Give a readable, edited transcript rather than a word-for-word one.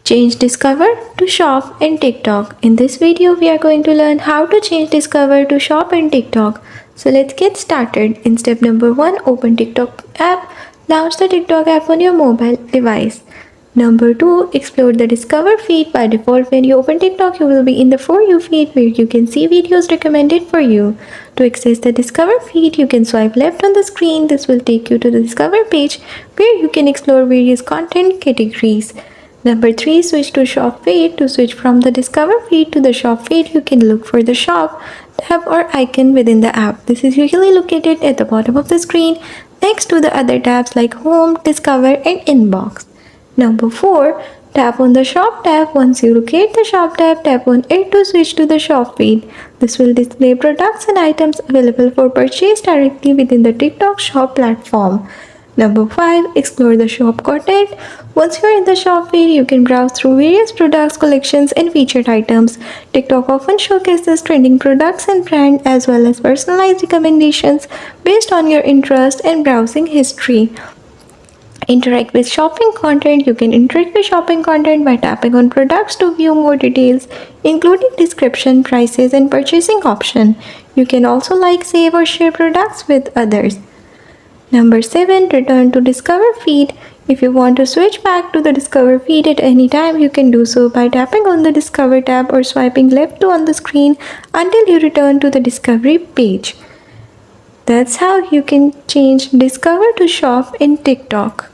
Change Discover to Shop in TikTok. In this video, we are going to learn how to change Discover to Shop in TikTok. So let's get started. In step number 1, open TikTok app. Launch the TikTok app on your mobile device. Number 2, explore the Discover feed. By default, when you open TikTok, you will be in the For You feed where you can see videos recommended for you. To access the Discover feed, you can swipe left on the screen. This will take you to the Discover page where you can explore various content categories. Number 3, switch to Shop feed. To switch from the Discover feed to the Shop feed, you can look for the Shop tab or icon within the app. This is usually located at the bottom of the screen next to the other tabs like Home, Discover, and Inbox. Number 4, tap on the Shop tab. Once you locate the Shop tab, tap on it to switch to the Shop feed. This will display products and items available for purchase directly within the TikTok Shop platform. Number 5, explore the shop content. Once you're in the shop feed, you can browse through various products, collections, and featured items. TikTok often showcases trending products and brands as well as personalized recommendations based on your interest and browsing history. Interact with shopping content. You can interact with shopping content by tapping on products to view more details, including description, prices, and purchasing option. You can also like, save, or share products with others. Number 7, return to Discover feed. If you want to switch back to the Discover feed at any time, you can do so by tapping on the Discover tab or swiping left on the screen until you return to the Discovery page. That's how you can change Discover to Shop in TikTok.